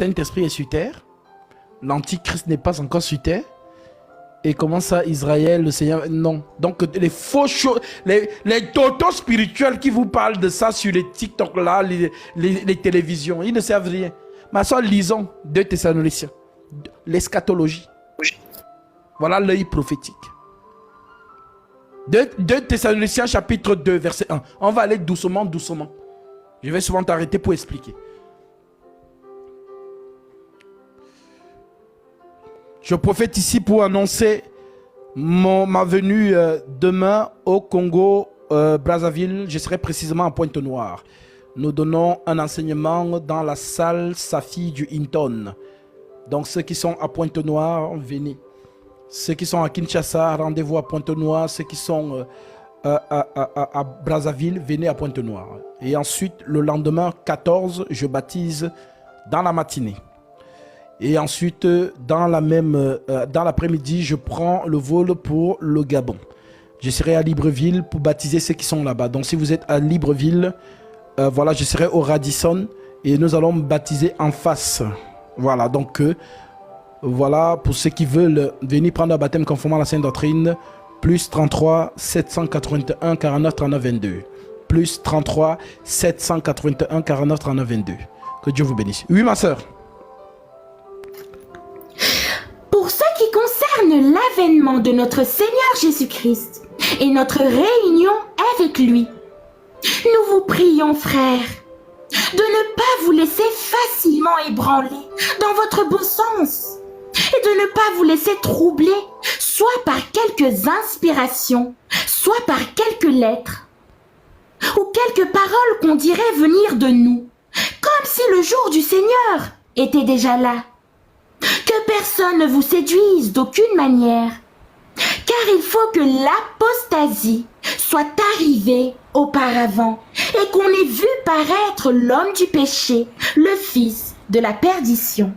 Saint-Esprit est sur terre. L'Antichrist n'est pas encore sur terre. Et comment ça, Israël, le Seigneur... Non. Donc, les faux choses, les totos spirituels qui vous parlent de ça sur les TikTok, là, les télévisions, ils ne servent à rien. Ma soeur, lisons 2 Thessaloniciens. L'eschatologie. Voilà l'œil prophétique. 2 Thessaloniciens, chapitre 2, verset 1. On va aller doucement, doucement. Je vais souvent t'arrêter pour expliquer. Je prophète ici pour annoncer ma venue demain au Congo, Brazzaville. Je serai précisément à Pointe-Noire. Nous donnons un enseignement dans la salle Safi du Hinton. Donc ceux qui sont à Pointe-Noire, venez. Ceux qui sont à Kinshasa, rendez-vous à Pointe-Noire. Ceux qui sont à Brazzaville, venez à Pointe-Noire. Et ensuite, le lendemain 14, je baptise dans la matinée. Et ensuite, dans l'après-midi, je prends le vol pour le Gabon. Je serai à Libreville pour baptiser ceux qui sont là-bas. Donc, si vous êtes à Libreville, voilà, je serai au Radisson et nous allons baptiser en face. Voilà, donc, voilà, pour ceux qui veulent venir prendre un baptême conformément à la Sainte Doctrine, plus 33 781 49 39 22. Plus 33 781 49 39 22. Que Dieu vous bénisse. Oui, ma soeur. Pour ce qui concerne l'avènement de notre Seigneur Jésus-Christ et notre réunion avec lui, nous vous prions, frères, de ne pas vous laisser facilement ébranler dans votre bon sens et de ne pas vous laisser troubler soit par quelques inspirations, soit par quelques lettres ou quelques paroles qu'on dirait venir de nous, comme si le jour du Seigneur était déjà là. Que personne ne vous séduise d'aucune manière, car il faut que l'apostasie soit arrivée auparavant et qu'on ait vu paraître l'homme du péché, le fils de la perdition.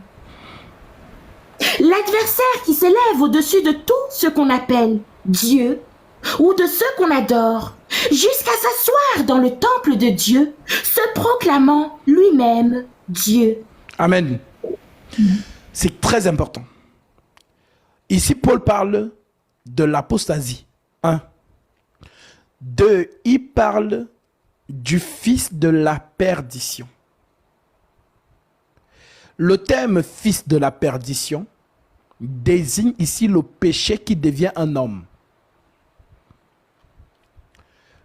L'adversaire qui s'élève au-dessus de tout ce qu'on appelle Dieu ou de ce qu'on adore, jusqu'à s'asseoir dans le temple de Dieu, se proclamant lui-même Dieu. Amen. C'est très important. Ici, Paul parle de l'apostasie. 1. 2. Il parle du fils de la perdition. Le terme fils de la perdition désigne ici le péché qui devient un homme.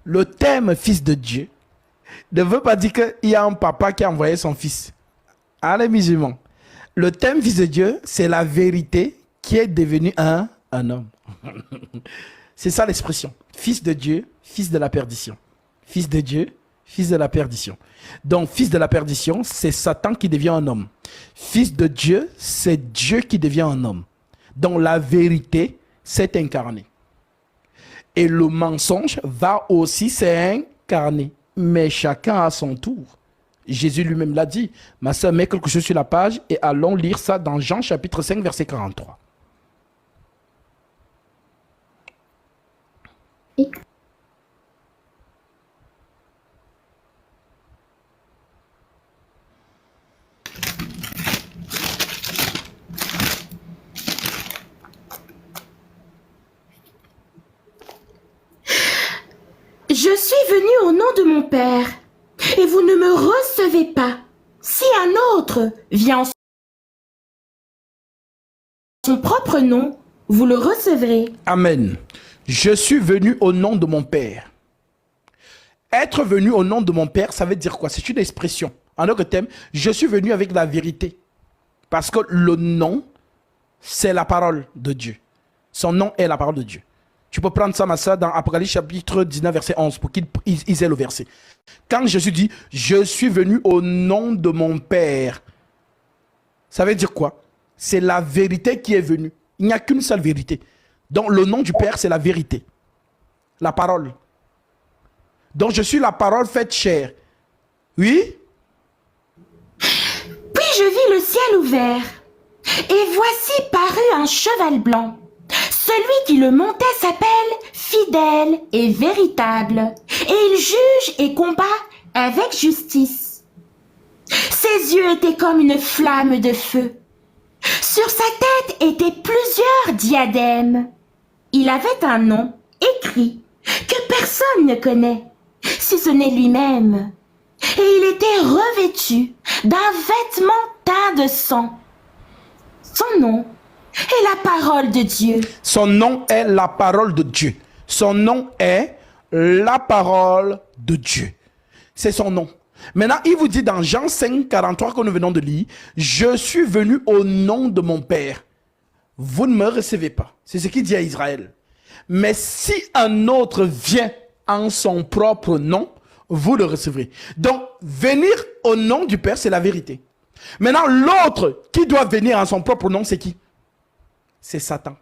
Le terme fils de Dieu ne veut pas dire qu'il y a un papa qui a envoyé son fils. Allez, musulmans. Le terme fils de Dieu, c'est la vérité qui est devenue un homme. C'est ça l'expression. Fils de Dieu, fils de la perdition. Fils de Dieu, fils de la perdition. Donc, fils de la perdition, c'est Satan qui devient un homme. Fils de Dieu, c'est Dieu qui devient un homme. Donc, la vérité s'est incarnée. Et le mensonge va aussi s'incarner. Mais chacun à son tour. Jésus lui-même l'a dit. Ma soeur, mets quelque chose sur la page et allons lire ça dans Jean chapitre 5, verset 43. Je suis venu au nom de mon Père, et vous ne me recevez pas. Si un autre vient en son propre nom, vous le recevrez. Amen. Je suis venu au nom de mon Père. Être venu au nom de mon Père, ça veut dire quoi? C'est une expression. En autre terme, je suis venu avec la vérité. Parce que le nom, c'est la parole de Dieu. Son nom est la parole de Dieu. Tu peux prendre ça, ma soeur, dans Apocalypse chapitre 19, verset 11, pour qu'ils aient le verset. Quand Jésus dit, je suis venu au nom de mon Père, ça veut dire quoi? C'est la vérité qui est venue. Il n'y a qu'une seule vérité. Donc, le nom du Père, c'est la vérité. La parole. Donc, je suis la parole faite chair. Oui? Puis je vis le ciel ouvert, et voici parut un cheval blanc. Celui qui le montait s'appelle Fidèle et Véritable, et il juge et combat avec justice. Ses Ses yeux étaient comme une flamme de feu. Sur sa tête étaient plusieurs diadèmes. Il avait un nom écrit que personne ne connaît, si ce n'est lui-même. Et il était revêtu d'un vêtement teint de sang. Son nom est la parole de Dieu. Son nom est la parole de Dieu. Son nom est la parole de Dieu. C'est son nom. Maintenant, il vous dit dans Jean 5, 43 que nous venons de lire, « Je suis venu au nom de mon Père. Vous ne me recevez pas. » C'est ce qu'il dit à Israël. Mais si un autre vient en son propre nom, vous le recevrez. Donc, venir au nom du Père, c'est la vérité. Maintenant, l'autre qui doit venir en son propre nom, c'est qui? C'est Satan.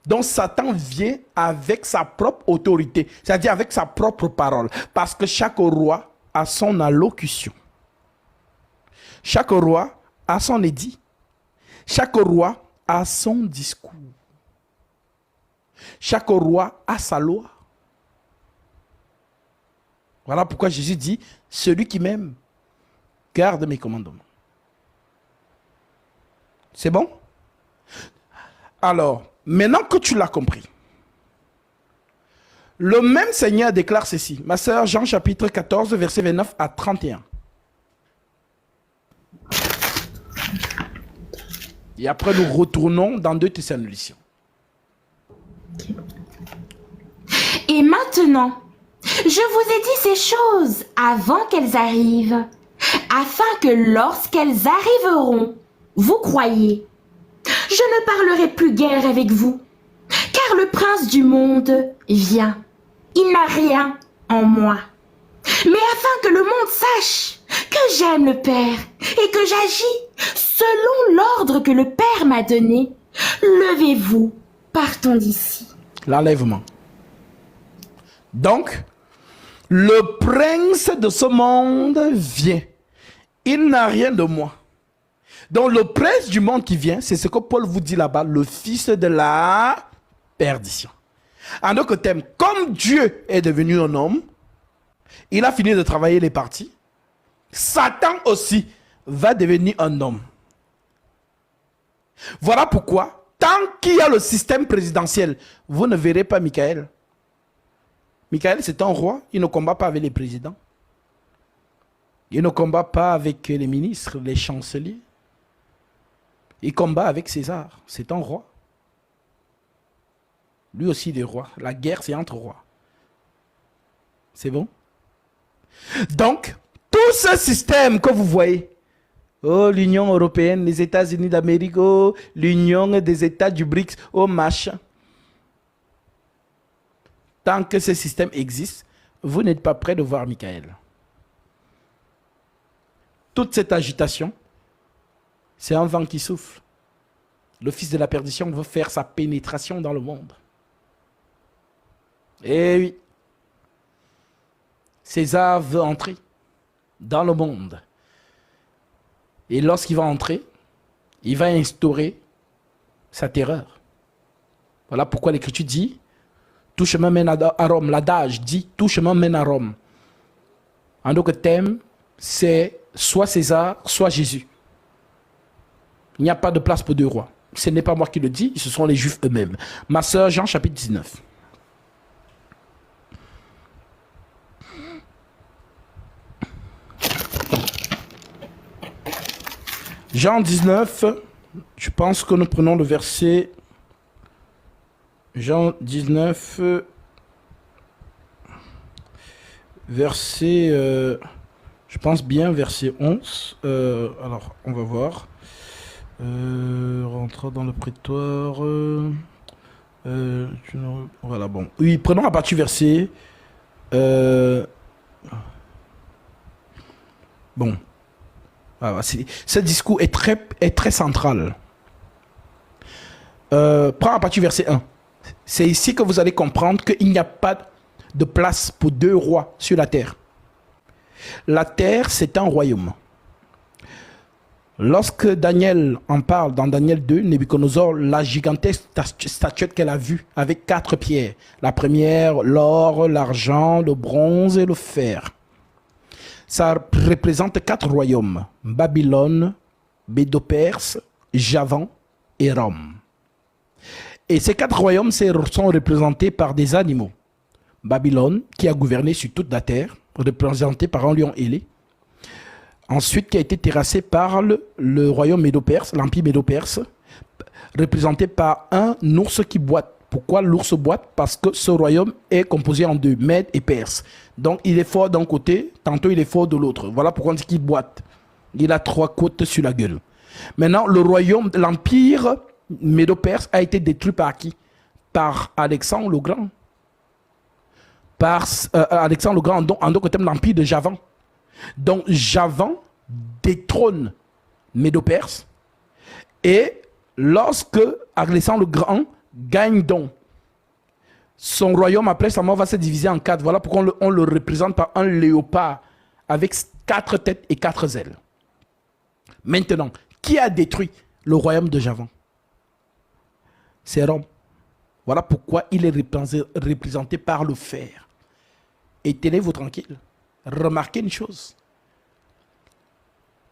Donc, Satan vient avec sa propre autorité, c'est-à-dire avec sa propre parole. Parce que chaque roi a son allocution. Chaque roi a son édit. Chaque roi a son discours. Chaque roi a sa loi. Voilà pourquoi Jésus dit, celui qui m'aime, garde mes commandements. C'est bon? Alors, maintenant que tu l'as compris, le même Seigneur déclare ceci. Ma sœur, Jean chapitre 14, verset 29 à 31. Et après, nous retournons dans 2 Thessaloniciens. Et maintenant, je vous ai dit ces choses avant qu'elles arrivent, afin que lorsqu'elles arriveront, vous croyiez. Je ne parlerai plus guère avec vous, car le prince du monde vient. Il n'a rien en moi. Mais afin que le monde sache que j'aime le Père et que j'agis selon l'ordre que le Père m'a donné, levez-vous, partons d'ici. L'enlèvement. Donc, le prince de ce monde vient. Il n'a rien de moi. Donc, le prince du monde qui vient, c'est ce que Paul vous dit là-bas, le fils de la perdition. En d'autres termes, comme Dieu est devenu un homme, il a fini de travailler les parties. Satan aussi va devenir un homme. Voilà pourquoi, tant qu'il y a le système présidentiel, vous ne verrez pas Michael. Michael, c'est un roi, il ne combat pas avec les présidents. Il ne combat pas avec les ministres, les chanceliers. Il combat avec César, c'est un roi. Lui aussi, il est roi. La guerre, c'est entre rois. C'est bon? Donc, tout ce système que vous voyez, oh, l'Union européenne, les États-Unis d'Amérique, oh, l'Union des États du BRICS, oh, machin. Tant que ce système existe, vous n'êtes pas prêt de voir Michael. Toute cette agitation, c'est un vent qui souffle. Le fils de la perdition veut faire sa pénétration dans le monde. Eh oui. César veut entrer dans le monde. Et lorsqu'il va entrer, il va instaurer sa terreur. Voilà pourquoi l'Écriture dit, tout chemin mène à Rome. L'adage dit, tout chemin mène à Rome. En d'autres termes, c'est soit César, soit Jésus. Il n'y a pas de place pour deux rois. Ce n'est pas moi qui le dis, ce sont les Juifs eux-mêmes. Ma sœur, Jean chapitre 19. Jean 19, je pense que nous prenons le verset... Jean 19, verset... je pense bien verset 11. Alors, on va voir. Rentrons dans le prétoire. Voilà, bon. Oui, prenons à partir du verset... bon. Voilà, ce discours est très central. Prends à partir du verset 1. C'est ici que vous allez comprendre qu'il n'y a pas de place pour deux rois sur la terre. La terre, c'est un royaume. Lorsque Daniel en parle dans Daniel 2, Nebuchadnezzar, la gigantesque statuette qu'elle a vue avec 4 pierres. La première, l'or, l'argent, le bronze et le fer. ça représente 4 royaumes. Babylone, Médo-Perse, Javan et Rome. Et ces 4 royaumes sont représentés par des animaux. Babylone, qui a gouverné sur toute la terre, représenté par un lion ailé. Ensuite, qui a été terrassé par le royaume Médo-Perse, l'empire Médo-Perse, représenté par un ours qui boite. Pourquoi l'ours boite? Parce que ce royaume est composé en 2, Mède et Perse. Donc, il est fort d'un côté, tantôt il est fort de l'autre. Voilà pourquoi on dit qu'il boite. Il a 3 côtes sur la gueule. Maintenant, le royaume, l'empire Médo-Perse a été détruit par qui? Par Alexandre le Grand. Par Alexandre le Grand, en d'autres termes, l'empire de Javan. Donc, Javan détrône Médo-Perse. Et lorsque Alexandre le Grand gagne donc son royaume, après sa mort, va se diviser en 4. Voilà pourquoi on le représente par un léopard avec 4 têtes et 4 ailes. Maintenant, qui a détruit le royaume de Javan? C'est Rome. Voilà pourquoi il est représenté par le fer. Et tenez-vous tranquille. Remarquez une chose.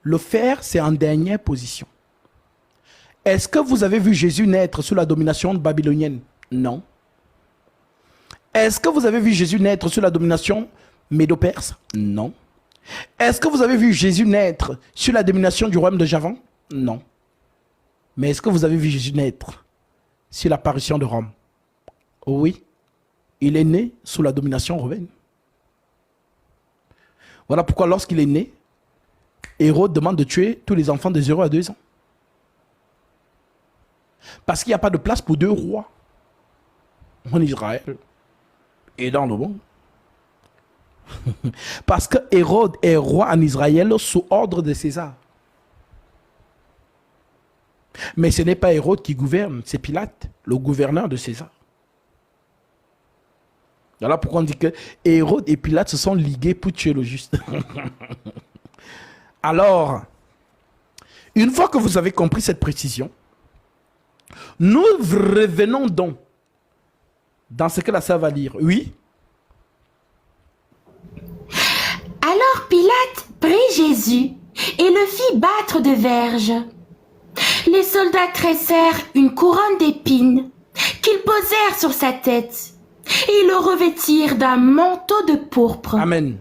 Le fer, c'est en dernière position. Est-ce que vous avez vu Jésus naître sous la domination babylonienne? Non. Est-ce que vous avez vu Jésus naître sous la domination médo-perse? Non. Est-ce que vous avez vu Jésus naître sous la domination du royaume de Javan? Non. Mais est-ce que vous avez vu Jésus naître sur l'apparition de Rome? Oui. Il est né sous la domination romaine. Voilà pourquoi lorsqu'il est né, Hérode demande de tuer tous les enfants de 0 à 2 ans. Parce qu'il n'y a pas de place pour 2 rois en Israël et dans le monde. Parce que Hérode est roi en Israël sous ordre de César. Mais ce n'est pas Hérode qui gouverne, c'est Pilate, le gouverneur de César. Voilà pourquoi on dit que Hérode et Pilate se sont ligués pour tuer le juste. Alors, une fois que vous avez compris cette précision, nous revenons donc dans ce que la sœur va lire. Oui? Alors Pilate prit Jésus et le fit battre de verges. Les soldats tressèrent une couronne d'épines qu'ils posèrent sur sa tête et le revêtirent d'un manteau de pourpre. Amen.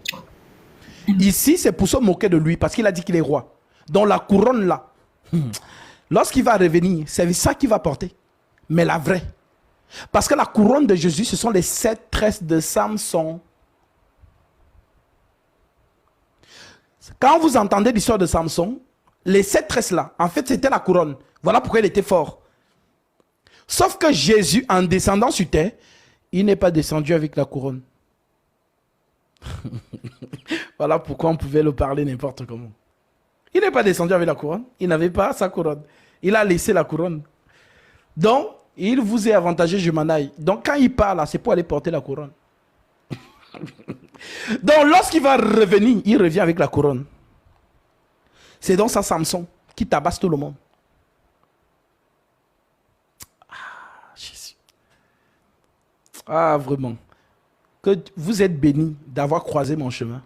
Ici, c'est pour se moquer de lui parce qu'il a dit qu'il est roi. Donc la couronne là, lorsqu'il va revenir, c'est ça qu'il va porter. Mais la vraie. Parce que la couronne de Jésus, ce sont les 7 tresses de Samson. Quand vous entendez l'histoire de Samson, les 7 tresses là, en fait, c'était la couronne. Voilà pourquoi il était fort. Sauf que Jésus, en descendant sur terre, il n'est pas descendu avec la couronne. Voilà pourquoi on pouvait le parler n'importe comment. Il n'est pas descendu avec la couronne. Il n'avait pas sa couronne. Il a laissé la couronne. Donc, il vous est avantagé, je m'en aille. Donc, quand il parle, c'est pour aller porter la couronne. Donc, lorsqu'il va revenir, il revient avec la couronne. C'est donc ça Samson qui tabasse tout le monde. Ah, Jésus. Ah, vraiment. Que vous êtes bénis d'avoir croisé mon chemin.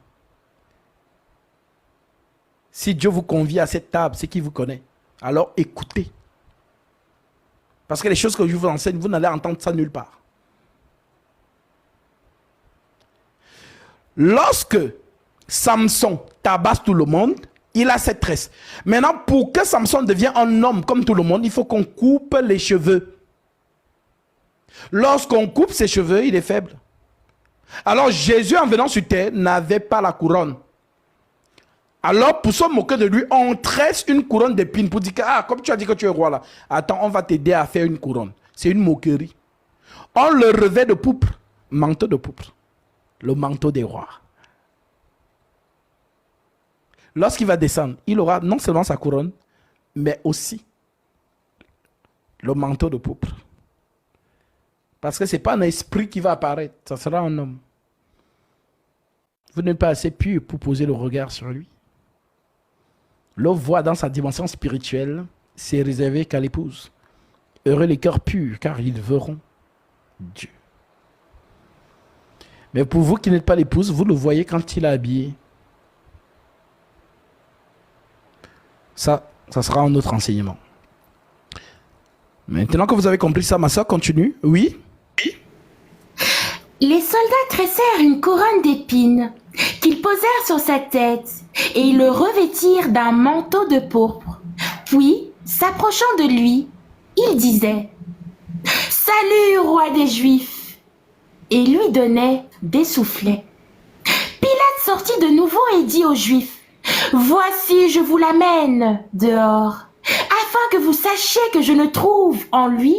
Si Dieu vous convie à cette table, c'est qu'il vous connaît. Alors écoutez. Parce que les choses que je vous enseigne, vous n'allez entendre ça nulle part. Lorsque Samson tabasse tout le monde, il a cette tresse. Maintenant, pour que Samson devienne un homme comme tout le monde, il faut qu'on coupe les cheveux. Lorsqu'on coupe ses cheveux, il est faible. Alors Jésus, en venant sur terre, n'avait pas la couronne. Alors, pour se moquer de lui, on tresse une couronne d'épines pour dire que, ah, comme tu as dit que tu es roi là, attends, on va t'aider à faire une couronne. C'est une moquerie. On le revêt de pourpre, manteau de pourpre, le manteau des rois. Lorsqu'il va descendre, il aura non seulement sa couronne, mais aussi le manteau de pourpre. Parce que ce n'est pas un esprit qui va apparaître, ça sera un homme. Vous n'êtes pas assez pur pour poser le regard sur lui. Le voix dans sa dimension spirituelle, c'est réservé qu'à l'épouse. Heureux les cœurs purs, car ils verront Dieu. Mais pour vous qui n'êtes pas l'épouse, vous le voyez quand il est habillé. Ça sera un autre enseignement. Maintenant que vous avez compris ça, ma soeur, continue. Oui. Les soldats tressèrent une couronne d'épines qu'ils posèrent sur sa tête et ils le revêtirent d'un manteau de pourpre. Puis, s'approchant de lui, ils disaient « Salut, roi des Juifs !» et lui donnaient des soufflets. Pilate sortit de nouveau et dit aux Juifs « Voici, je vous l'amène dehors, afin que vous sachiez que je ne trouve en lui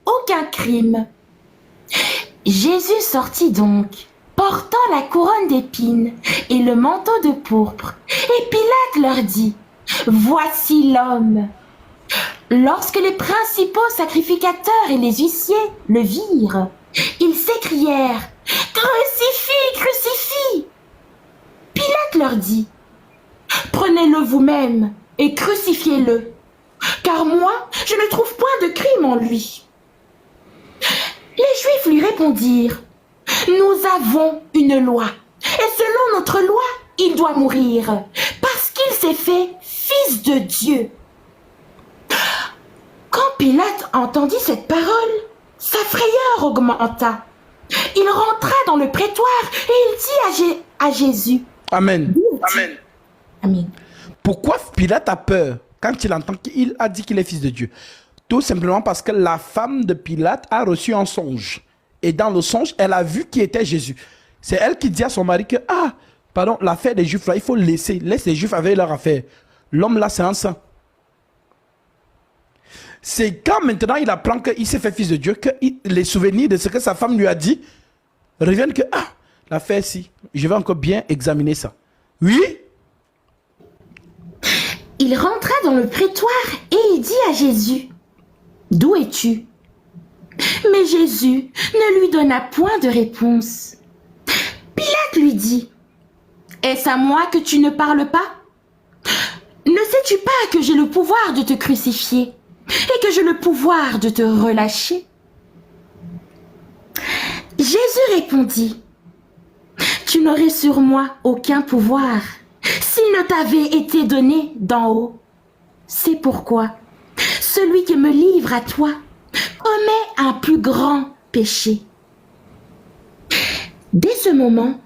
aucun crime. » Jésus sortit donc, portant la couronne d'épines et le manteau de pourpre, et Pilate leur dit « Voici l'homme !» Lorsque les principaux sacrificateurs et les huissiers le virent, ils s'écrièrent « Crucifie, crucifie !» Pilate leur dit « Prenez-le vous-même et crucifiez-le, car moi, je ne trouve point de crime en lui. » Les Juifs lui répondirent « Nous avons une loi, et selon notre loi, il doit mourir, parce qu'il s'est fait fils de Dieu. » Quand Pilate entendit cette parole, sa frayeur augmenta. Il rentra dans le prétoire et il dit à Jésus « Amen. Amen. Amen. » Pourquoi Pilate a peur quand il entend qu'il a dit qu'il est fils de Dieu? Tout simplement parce que la femme de Pilate a reçu un songe. Et dans le songe, elle a vu qui était Jésus. C'est elle qui dit à son mari que, l'affaire des Juifs là, il faut laisse les Juifs avec leur affaire. L'homme là, c'est un saint. C'est quand maintenant il apprend qu'il s'est fait fils de Dieu, que les souvenirs de ce que sa femme lui a dit reviennent que, l'affaire si, je vais encore bien examiner ça. Oui? Il rentra dans le prétoire et il dit à Jésus « D'où es-tu » Mais Jésus ne lui donna point de réponse. Pilate lui dit « Est-ce à moi que tu ne parles pas? Ne sais-tu pas que j'ai le pouvoir de te crucifier et que j'ai le pouvoir de te relâcher ?» Jésus répondit « Tu n'aurais sur moi aucun pouvoir s'il ne t'avait été donné d'en haut. C'est pourquoi celui qui me livre à toi commet un plus grand péché. » Dès ce moment,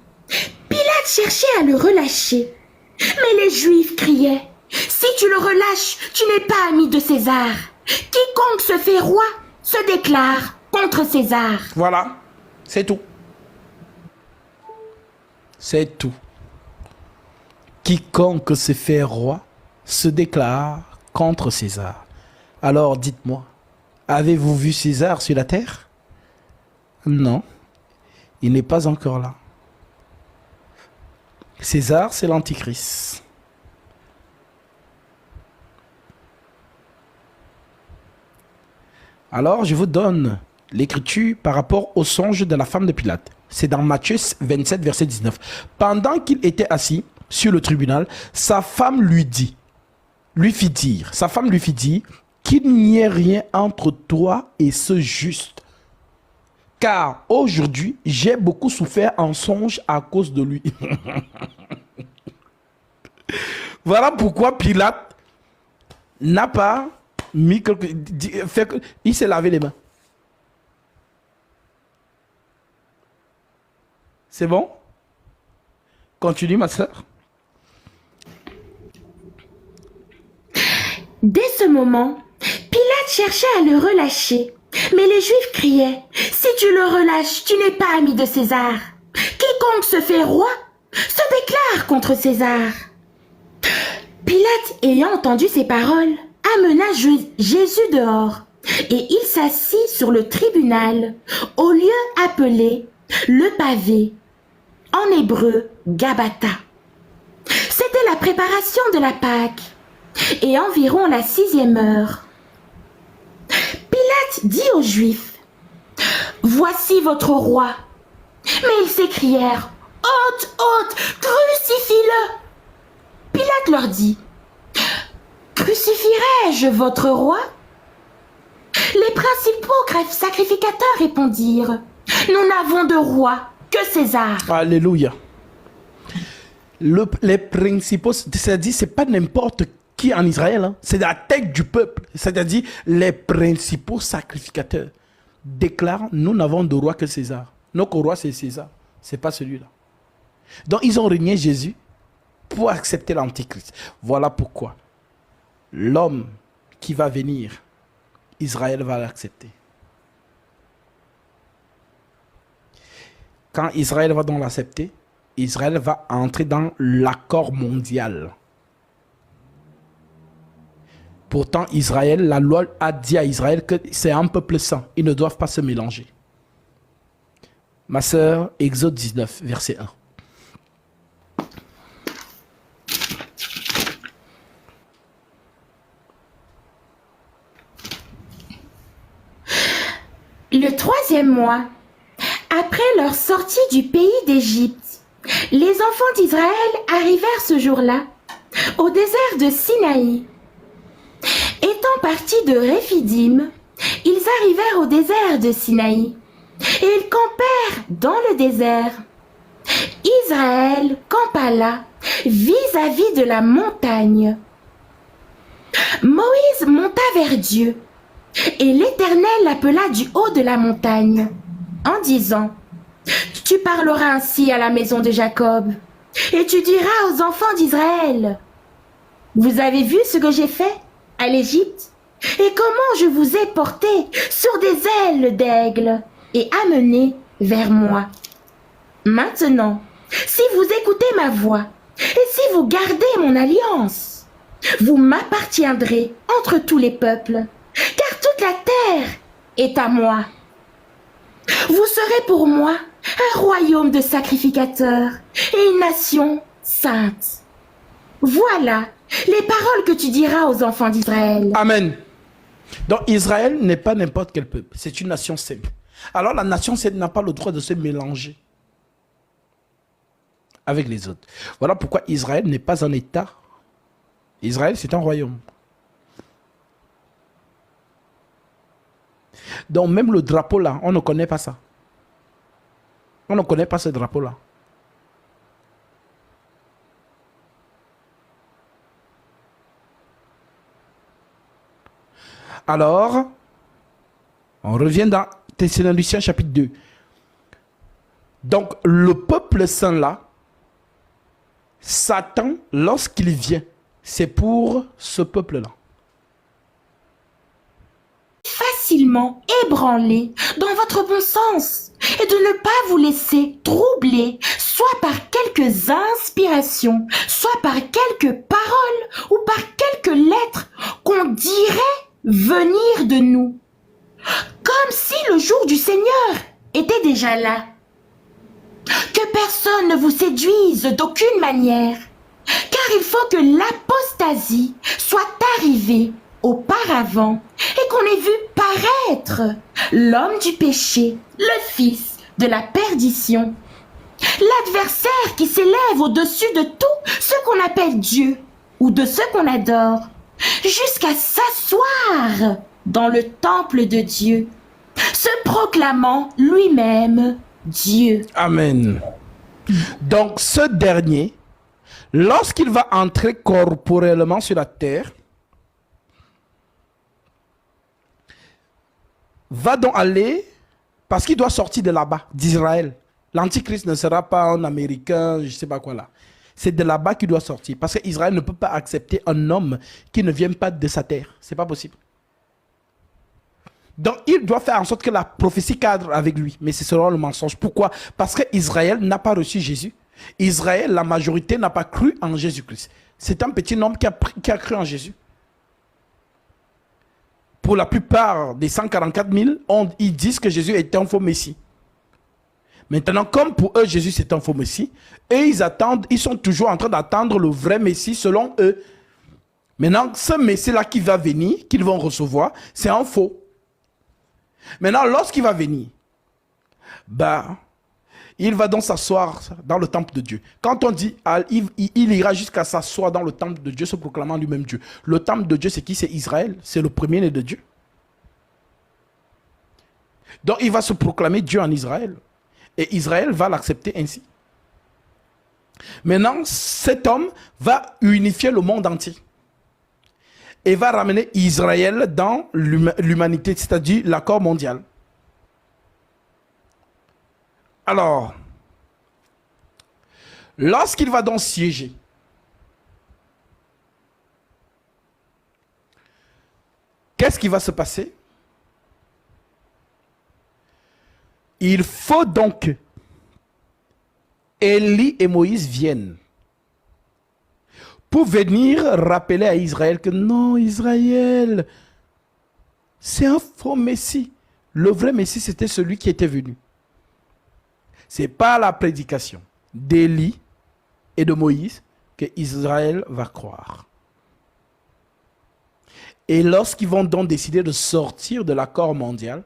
Pilate cherchait à le relâcher, mais les Juifs criaient « Si tu le relâches, tu n'es pas ami de César. Quiconque se fait roi se déclare contre César. » Voilà, c'est tout. C'est tout. Quiconque se fait roi se déclare contre César. Alors dites-moi, avez-vous vu César sur la terre? Non, il n'est pas encore là. César, c'est l'Antichrist. Alors, je vous donne l'écriture par rapport au songe de la femme de Pilate. C'est dans Matthieu 27, verset 19. Pendant qu'il était assis sur le tribunal, sa femme lui fit dire qu'il n'y ait rien entre toi et ce juste. Car aujourd'hui, j'ai beaucoup souffert en songe à cause de lui. Voilà pourquoi Pilate n'a pas mis il s'est lavé les mains. C'est bon? Continue, ma soeur. Dès ce moment, Pilate cherchait à le relâcher, mais les Juifs criaient « Si tu le relâches, tu n'es pas ami de César. Quiconque se fait roi se déclare contre César. » Pilate, ayant entendu ces paroles, amena Jésus dehors, et il s'assit sur le tribunal, au lieu appelé le pavé, en hébreu Gabata. C'était la préparation de la Pâque, et environ la 6e heure. Pilate dit aux Juifs « Voici votre roi !» Mais ils s'écrièrent « Ôte, ôte, crucifie-le !» Pilate leur dit « Crucifierai-je votre roi ?» Les principaux sacrificateurs répondirent « Nous n'avons de roi que César. » Alléluia. Les principaux, c'est-à-dire, c'est pas n'importe qui est en Israël, hein, c'est la tête du peuple, c'est-à-dire les principaux sacrificateurs, déclarent, nous n'avons de roi que César. Notre roi, c'est César, c'est pas celui-là. Donc, ils ont régné Jésus pour accepter l'Antichrist. Voilà pourquoi l'homme qui va venir, Israël va l'accepter. Quand Israël va donc l'accepter, Israël va entrer dans l'accord mondial. Pourtant, Israël, la loi a dit à Israël que c'est un peuple saint. Ils ne doivent pas se mélanger. Ma sœur, Exode 19, verset 1. Le 3e mois, après leur sortie du pays d'Égypte, les enfants d'Israël arrivèrent ce jour-là au désert de Sinaï. Étant partis de Réphidim, ils arrivèrent au désert de Sinaï et ils campèrent dans le désert. Israël campa là, vis-à-vis de la montagne. Moïse monta vers Dieu et l'Éternel l'appela du haut de la montagne en disant: Tu parleras ainsi à la maison de Jacob et tu diras aux enfants d'Israël: Vous avez vu ce que j'ai fait à l'Égypte et comment je vous ai porté sur des ailes d'aigle et amené vers moi. Maintenant, si vous écoutez ma voix et si vous gardez mon alliance, vous m'appartiendrez entre tous les peuples, car toute la terre est à moi. Vous serez pour moi un royaume de sacrificateurs et une nation sainte. Voilà les paroles que tu diras aux enfants d'Israël. Amen. Donc Israël n'est pas n'importe quel peuple, c'est une nation sainte. Alors la nation sainte n'a pas le droit de se mélanger avec les autres. Voilà pourquoi Israël n'est pas un État. Israël, c'est un royaume. Donc même le drapeau là, on ne connaît pas ça. On ne connaît pas ce drapeau là. Alors, on revient dans Thessaloniciens chapitre 2. Donc, le peuple saint là, Satan, lorsqu'il vient, c'est pour ce peuple-là. Facilement ébranlé dans votre bon sens et de ne pas vous laisser troubler, soit par quelques inspirations, soit par quelques paroles ou par quelques lettres qu'on dirait venir de nous, comme si le jour du Seigneur était déjà là. Que personne ne vous séduise d'aucune manière, car il faut que l'apostasie soit arrivée auparavant et qu'on ait vu paraître l'homme du péché, le fils de la perdition, l'adversaire qui s'élève au-dessus de tout ce qu'on appelle Dieu ou de ce qu'on adore, jusqu'à s'asseoir dans le temple de Dieu, se proclamant lui-même Dieu. Amen. Donc ce dernier, lorsqu'il va entrer corporellement sur la terre, va donc aller, parce qu'il doit sortir de là-bas, d'Israël. L'Antichrist ne sera pas un Américain, je ne sais pas quoi là. C'est de là-bas qu'il doit sortir. Parce qu'Israël ne peut pas accepter un homme qui ne vient pas de sa terre. Ce n'est pas possible. Donc, il doit faire en sorte que la prophétie cadre avec lui. Mais ce sera le mensonge. Pourquoi? Parce qu'Israël n'a pas reçu Jésus. Israël, la majorité, n'a pas cru en Jésus-Christ. C'est un petit nombre qui a cru en Jésus. Pour la plupart des 144 000, ils disent que Jésus est un faux Messie. Maintenant, comme pour eux, Jésus c'est un faux Messie, et ils sont toujours en train d'attendre le vrai Messie selon eux. Maintenant, ce Messie-là qui va venir, qu'ils vont recevoir, c'est un faux. Maintenant, lorsqu'il va venir, il va donc s'asseoir dans le temple de Dieu. Quand on dit, il ira jusqu'à s'asseoir dans le temple de Dieu, se proclamant lui-même Dieu. Le temple de Dieu, c'est qui? C'est Israël. C'est le premier-né de Dieu. Donc, il va se proclamer Dieu en Israël. Et Israël va l'accepter ainsi. Maintenant, cet homme va unifier le monde entier. et va ramener Israël dans l'humanité, c'est-à-dire l'accord mondial. Alors, lorsqu'il va donc siéger, qu'est-ce qui va se passer? Il faut donc que Élie et Moïse viennent pour venir rappeler à Israël que non, Israël, c'est un faux Messie. Le vrai Messie, c'était celui qui était venu. Ce n'est pas la prédication d'Élie et de Moïse que Israël va croire. Et lorsqu'ils vont donc décider de sortir de l'accord mondial,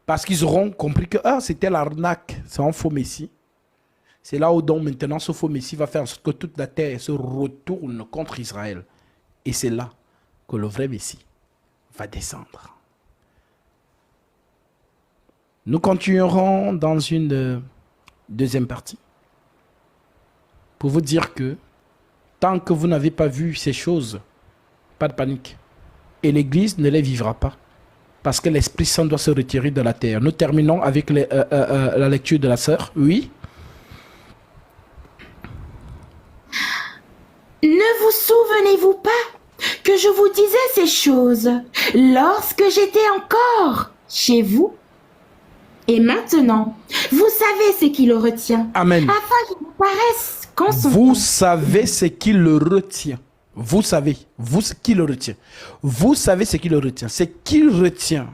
parce qu'ils auront compris que c'était l'arnaque, c'est un faux Messie. C'est là où donc maintenant ce faux Messie va faire en sorte que toute la terre se retourne contre Israël. Et c'est là que le vrai Messie va descendre. Nous continuerons dans une deuxième partie pour vous dire que tant que vous n'avez pas vu ces choses, pas de panique. Et l'Église ne les vivra pas. Parce que l'Esprit Saint doit se retirer de la terre. Nous terminons avec la lecture de la sœur. Oui. Ne vous souvenez-vous pas que je vous disais ces choses lorsque j'étais encore chez vous? Et maintenant, vous savez ce qui le retient. Amen. Afin qu'il vous paraisse constant. Vous savez ce qui le retient. Vous savez, vous ce qui le retient. Vous savez ce qui le retient. Ce qui retient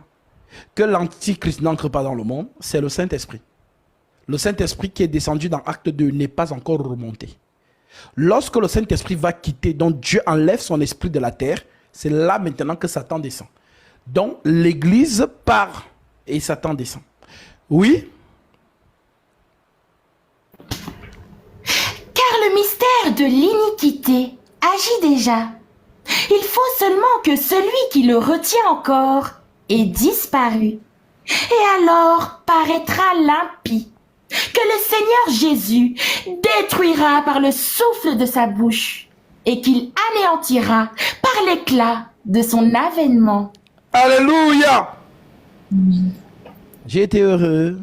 que l'Antichrist n'entre pas dans le monde, c'est le Saint-Esprit. Le Saint-Esprit qui est descendu dans Acte 2 n'est pas encore remonté. Lorsque le Saint-Esprit va quitter, donc Dieu enlève son esprit de la terre, c'est là maintenant que Satan descend. Donc l'Église part et Satan descend. Oui? Car le mystère de l'iniquité agit déjà. Il faut seulement que celui qui le retient encore ait disparu. Et alors paraîtra l'impie, que le Seigneur Jésus détruira par le souffle de sa bouche, et qu'il anéantira par l'éclat de son avènement. Alléluia! J'ai été heureux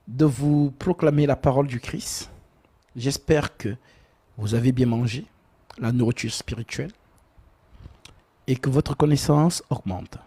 de vous proclamer la parole du Christ. J'espère que vous avez bien mangé la nourriture spirituelle et que votre connaissance augmente.